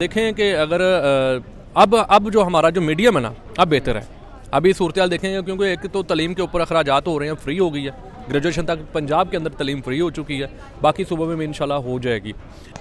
देखें कि अगर अब जो हमारा जो मीडियम है ना, अब बेहतर है। अभी सूरत देखेंगे क्योंकि एक तो तलीम के ऊपर अखराजात हो रहे हैं, फ्री हो गई है। ग्रेजुएशन तक पंजाब के अंदर तलीम फ्री हो चुकी है, बाकी सूबों में इंशाल्लाह हो जाएगी।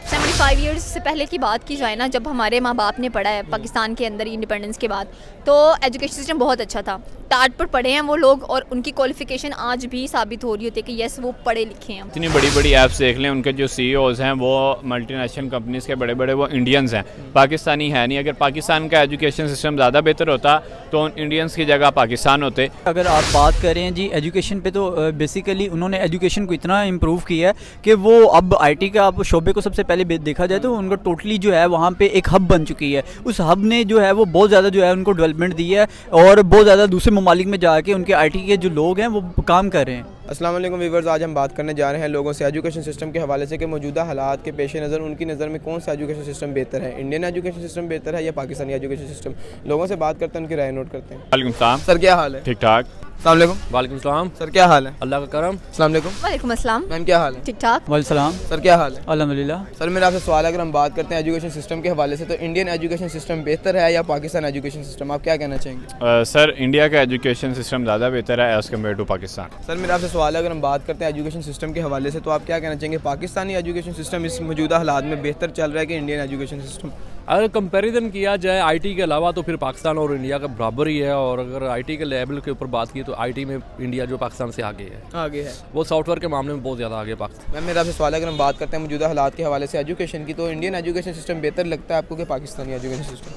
75 ईयर्स से पहले की बात की जाए ना, जब हमारे माँ बाप ने पढ़ा है पाकिस्तान के अंदर इंडिपेंडेंस के बाद, तो एजुकेशन सिस्टम बहुत अच्छा था। टाट पर पढ़े हैं वो लोग और उनकी क्वालिफिकेशन आज भी साबित हो रही होती है कि यस वो पढ़े लिखे हैं। इतनी बड़ी बड़ी ऐप्स देख लें, उनके जो CEOs हैं वो मल्टीनेशनल कंपनीज़ के बड़े बड़े वो इंडियंस हैं, पाकिस्तानी है नहीं। अगर पाकिस्तान का एजुकेशन सिस्टम ज़्यादा बेहतर होता तो उन इंडियंस की जगह पाकिस्तान होते। अगर आप बात करें जी एजुकेशन पे, तो बेसिकली उन्होंने एजुकेशन को इतना इम्प्रूव किया है कि वो अब IT का आप शोबे को सबसे पहले देखा जाए तो उनका टोटली जो है वहाँ पे एक हब बन चुकी है। उस हब ने जो है वो बहुत ज़्यादा जो है उनको डेवलपमेंट दी है और बहुत ज़्यादा दूसरे ममालिक में जाके उनके IT के जो लोग हैं वो काम कर रहे हैं। अस्सलाम वालेकुम व्यूअर्स, आज हम बात करने जा रहे हैं लोगों से एजुकेशन सिस्टम के हवाले से कि मौजूदा हालात के पेश नज़र उनकी नज़र में कौन सा एजुकेशन सिस्टम बेहतर है, इंडियन एजुकेशन सिस्टम बेहतर है या पाकिस्तानी एजुकेशन सिस्टम। लोगों से बात करते हैं, उनकी राय नोट करते हैं। वालेकुम सलाम। सर क्या हाल है? ठीक ठाक। अस्सलाम वालेकुम। वालेकुम सलाम। सर क्या हाल है? अल्लाह का करम। अस्सलाम वालेकुम। वालेकुम अस्सलाम। मैम क्या हाल है? ठीक ठाक। वालेकुम सर क्या हाल है? अल्हम्दुलिल्लाह। सर मेरा आपसे सवाल है, अगर हम बात करते हैं एजुकेशन सिस्टम के हवाले से, तो इंडियन एजुकेशन सिस्टम बेहतर है या पाकिस्तान एजुकेशन सिस्टम, आप क्या कहना चाहेंगे? सर इंडिया का एजुकेशन सिस्टम ज़्यादा बेहतर है as compared to Pakistan. Sir मेरा आपसे सवाल है, अगर हम बात करते हैं एजुकेशन सिस्टम के हवाले से, तो आप क्या कहना चाहेंगे, पाकिस्तानी एजुकेशन सिस्टम इस मौजूदा हालात में बेहतर चल रहा है कि इंडियन एजुकेशन सिस्टम? अगर कंपैरिजन किया जाए IT के अलावा तो फिर पाकिस्तान और इंडिया का बराबर ही है, और अगर IT के लेवल के ऊपर बात की तो IT में इंडिया जो पाकिस्तान से आगे है, वो सॉफ्टवेयर के मामले में बहुत ज़्यादा आगे है पाकिस्तान। मैम मेरा आपसे सवाल है, अगर हम बात करते हैं मौजूदा हालात के हवाले से एजुकेशन की, तो इंडियन एजुकेशन सिस्टम बेहतर लगता है आपको कि पाकिस्तानी एजुकेशन सिस्टम?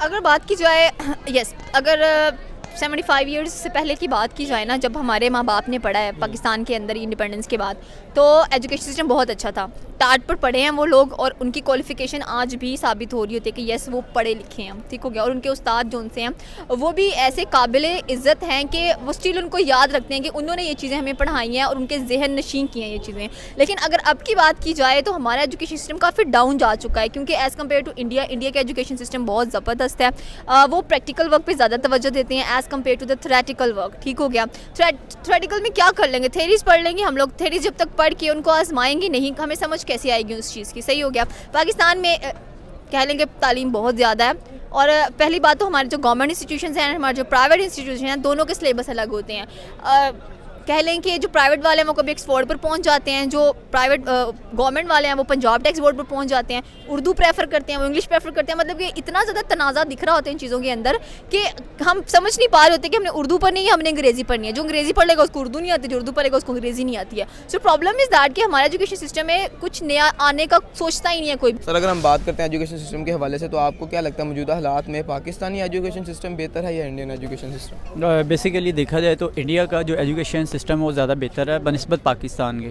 अगर बात की जाए यस, अगर 75 ईयर्स से पहले की बात की जाए ना, जब हमारे माँ बाप ने पढ़ा है पाकिस्तान के अंदर इंडिपेंडेंस के बाद, तो एजुकेशन सिस्टम बहुत अच्छा था। टाट पर पढ़े हैं वो लोग और उनकी क्वालिफिकेशन आज भी साबित हो रही होती है कि यस वो पढ़े लिखे हैं, ठीक हो गया। और उनके उस्ताद जो उनसे हैं वो भी ऐसे काबिल इज़्ज़त हैं कि वो स्टिल उनको याद रखते हैं कि उन्होंने ये चीज़ें हमें पढ़ाई हैं और उनके जहन नशीन की हैं ये चीज़ें। लेकिन अगर अब की बात की जाए तो हमारा एजुकेशन सिस्टम काफ़ी डाउन जा चुका है, क्योंकि एज़ कम्पेयर टू इंडिया का एजुकेशन सिस्टम बहुत ज़बरदस्त है। वो प्रैक्टिकल वर्क पर ज़्यादा तवज्जो देते हैं as compared to the theoretical work, ठीक हो गया। थ्योरेटिकल में क्या कर लेंगे, थेरीज पढ़ लेंगे हम लोग, थेरीज जब तक पढ़ के उनको आजमाएंगे नहीं, हमें समझ कैसे आएगी उस चीज़ की, सही हो गया। पाकिस्तान में कह लेंगे तालीम बहुत ज़्यादा है, और पहली बात तो हमारे जो गवर्नमेंट इंस्टीट्यूशन हैं, हमारे जो प्राइवेट इंस्टीट्यूशन हैं, दोनों के सिलेबस अलग होते हैं। कह लें कि जो प्राइवेट वाले हैं वो कभी एक्सपोर्ट पर पहुंच जाते हैं, जो प्राइवेट गवर्नमेंट वाले हैं वो पंजाब टैक्स बोर्ड पर पहुंच जाते हैं, उर्दू प्रेफर करते हैं, वो इंग्लिश प्रेफर करते हैं। मतलब कि इतना ज़्यादा तनाज़ा दिख रहा होता है इन चीज़ों के अंदर कि हम समझ नहीं पा रहे होते कि हमने उर्दू पढ़नी है, हमने अंग्रेज़ी पढ़नी है। जो अंग्रेज़ी पढ़ लेगा उसको उर्दू नहीं आती, जो उर्दू पढ़ेगा उसको अंग्रेज़ी नहीं आती है। सो प्रॉब्लम इज़ दैट कि हमारा एजुकेशन सिस्टम में कुछ नया आने का सोचता ही नहीं है कोई। सर अगर हम बात करते हैं एजुकेशन सिस्टम के हवाले से, तो आपको क्या लगता है मौजूदा हालात में पाकिस्तानी एजुकेशन सिस्टम बेहतर है या इंडियन एजुकेशन सिस्टम? बेसिकली देखा जाए तो इंडिया का जो एजुकेशन सिस्टम है वो ज़्यादा बेहतर है बनिस्बत पाकिस्तान के।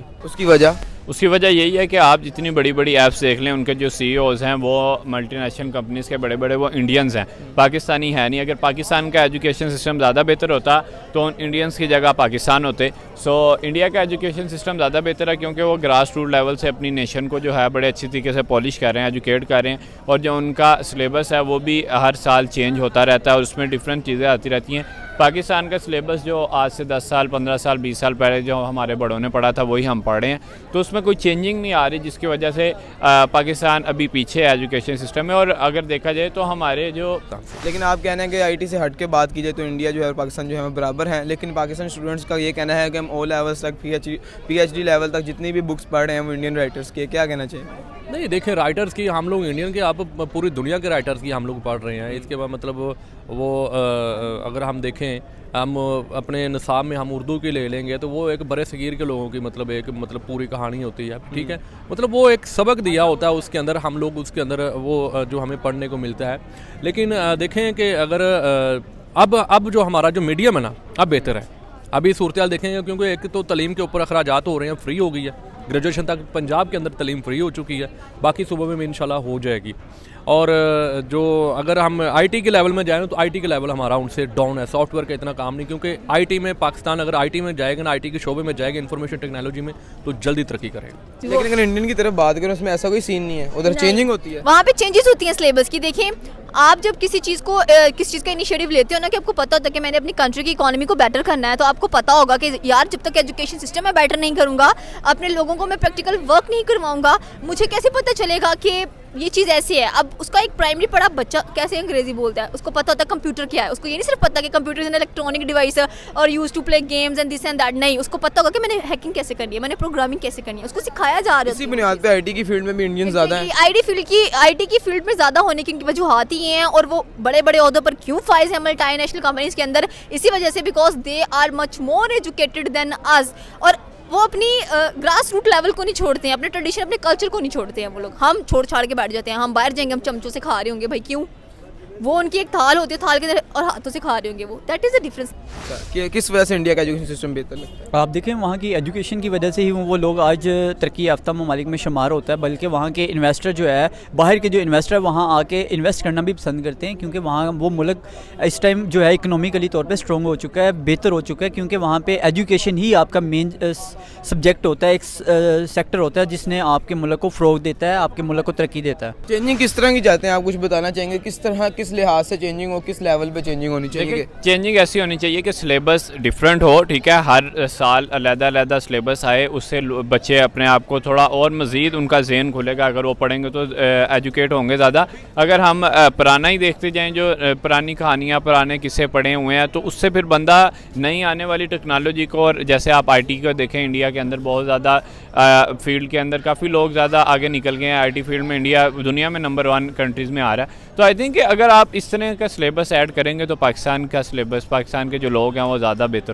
उसकी वजह यही है कि आप जितनी बड़ी बड़ी ऐप्स देख लें, उनके जो CEOs हैं वो मल्टीनेशनल कंपनीज़ के बड़े बड़े वो इंडियंस हैं, पाकिस्तानी है नहीं। अगर पाकिस्तान का एजुकेशन सिस्टम ज़्यादा बेहतर होता तो उन इंडियंस की जगह पाकिस्तान होते। सो इंडिया का एजुकेशन सिस्टम ज़्यादा बेहतर है क्योंकि वो ग्रास रूट लेवल से अपनी नेशन को जो है बड़े अच्छी तरीके से पॉलिश कर रहे हैं, एजुकेट कर रहे हैं, और जो उनका सिलेबस है वो भी हर साल चेंज होता रहता है और उसमें डिफरेंट चीज़ें आती रहती हैं। पाकिस्तान का सिलेबस जो आज से 10 साल 15 साल 20 साल पहले जो हमारे बड़ों ने पढ़ा था वही हम पढ़ रहे हैं, तो उसमें कोई चेंजिंग नहीं आ रही, जिसकी वजह से पाकिस्तान अभी पीछे है एजुकेशन सिस्टम में। और अगर देखा जाए तो हमारे जो लेकिन आप कहना है कि IT से हट के बात की जाए तो इंडिया जो है और पाकिस्तान जो है बराबर हैं, लेकिन पाकिस्तान स्टूडेंट्स का ये कहना है कि हम O लेवल्स तक PhD लेवल तक जितनी भी बुक्स पढ़ रहे हैं वो इंडियन राइटर्स के, क्या कहना चाहिए? नहीं देखें, राइटर्स की हम लोग इंडियन के, आप पूरी दुनिया के राइटर्स की हम लोग पढ़ रहे हैं। इसके बाद मतलब वो अगर हम देखें, हम अपने निसाब में हम उर्दू की ले लेंगे तो वो एक बड़े सगीर के लोगों की मतलब पूरी कहानी होती है, ठीक है। मतलब वो एक सबक दिया होता है उसके अंदर, हम लोग उसके अंदर वो जो हमें पढ़ने को मिलता है। लेकिन देखें कि अगर अब जो हमारा जो मीडियम है ना, अब बेहतर है। अभी सूरत देखेंगे क्योंकि एक तो तलीम के ऊपर अखराजात हो रहे हैं, फ्री हो गई है। ग्रेजुएशन तक पंजाब के अंदर तलीम फ्री हो चुकी है, बाकी सूबों में इंशाल्लाह हो जाएगी। और जो अगर हम IT के लेवल में जाएँ तो IT के लेवल हमारा उनसे डाउन है, सॉफ्टवेयर का इतना काम नहीं, क्योंकि IT में पाकिस्तान अगर IT में जाएगा ना, IT के शोबे में जाएगा, इंफॉर्मेशन टेक्नोलॉजी में, तो जल्दी तरक्की करेगा। लेकिन अगर इंडियन की तरफ बात करें उसमें ऐसा कोई सीन नहीं है, उधर चेंजिंग होती है, वहाँ पे चेंजेस होती हैं सिलेबस की। देखें आप जब किसी चीज़ को किसी चीज़ का इनिशिएटिव लेते हो ना, कि आपको पता होता है कि मैंने अपनी कंट्री की इकोनॉमी को बेटर करना है, तो आपको पता होगा कि यार जब तक एजुकेशन सिस्टम मैं बेटर नहीं करूँगा, अपने लोगों को मैं प्रैक्टिकल वर्क नहीं करवाऊँगा, मुझे कैसे पता चलेगा कि ये चीज़ ऐसी है। अब उसका एक प्राइमरी पढ़ा बच्चा कैसे अंग्रेजी बोलता है, उसको पता होता है कंप्यूटर क्या है, उसको ये नहीं सिर्फ पता कि computer is an electronic device और use to play games and this and that, नहीं, उसको पता होगा कि मैंने हैकिंग कैसे करनी है, मैंने प्रोग्रामिंग कैसे करनी है, उसको सिखाया जा रहा है। इसी बुनियाद पे आईटी की फील्ड में भी इंडियन ज़्यादा हैं। आईटी की फील्ड में ज़्यादा होने की उनकी वजूहत ही हैं, और वो बड़े बड़े ओहदों पर क्यों फाइज हैं मल्टीनेशनल कंपनीज के अंदर, इसी वजह से because they are much more educated than us. और वो अपनी ग्रास रूट लेवल को नहीं छोड़ते हैं, अपने ट्रेडिशन अपने कल्चर को नहीं छोड़ते हैं वो लोग। हम छोड़ छाड़ के बैठ जाते हैं, हम बाहर जाएंगे हम चमचों से खा रहे होंगे, भाई क्यों? वो उनकी एक थाल होती है, थाल के अंदर और हाथों से खा रहे होंगे वो, दैट इज़ द डिफरेंस। किस वजह से इंडिया का एजुकेशन सिस्टम बेहतर लगता है? आप देखें वहाँ की एजुकेशन की वजह से ही वो लोग आज तरक्की याफ्ता ममालिक में शुमार होता है, बल्कि वहाँ के इन्वेस्टर जो है, बाहर के जो इन्वेस्टर है वहाँ आके इन्वेस्ट करना भी पसंद करते हैं, क्योंकि वहाँ वो मुल्क इस टाइम जो है इकनॉमिकली तौर पे स्ट्रॉन्ग हो चुका है, बेहतर हो चुका है, क्योंकि वहाँ पे एजुकेशन ही आपका मेन सब्जेक्ट होता है, एक सेक्टर होता है जिसने आपके मुल्क को फ़रोग देता है, आपके मुल्क को तरक्की देता है। चेंजिंग किस तरह की चाहते हैं आप, कुछ बताना चाहेंगे? किस तरह, किस लिहाज से चेंजिंग हो, किस लेवल पे चेंजिंग होनी चाहिए? चेंजिंग ऐसी होनी चाहिए कि सिलेबस डिफरेंट हो, ठीक है, हर साल अलग-अलग सिलेबस आए, उससे बच्चे अपने आप को थोड़ा और मज़ीद उनका ज़हन खुलेगा, अगर वो पढ़ेंगे तो एजुकेट होंगे ज़्यादा। अगर हम पुराना ही देखते जाएं, जो पुरानी कहानियाँ पुराने किस्से पढ़े हुए हैं, तो उससे फिर बंदा नई आने वाली टेक्नोलॉजी को, और जैसे आप आईटी को देखें, इंडिया के अंदर बहुत ज़्यादा फील्ड के अंदर काफ़ी लोग ज़्यादा आगे निकल गए हैं, आईटी फील्ड में इंडिया दुनिया में नंबर 1 कंट्रीज़ में आ रहा है। तो आई थिंक अगर आप इस तरह का सिलेबस ऐड करेंगे तो पाकिस्तान का सिलेबस, पाकिस्तान के जो लोग हैं वो ज़्यादा बेहतर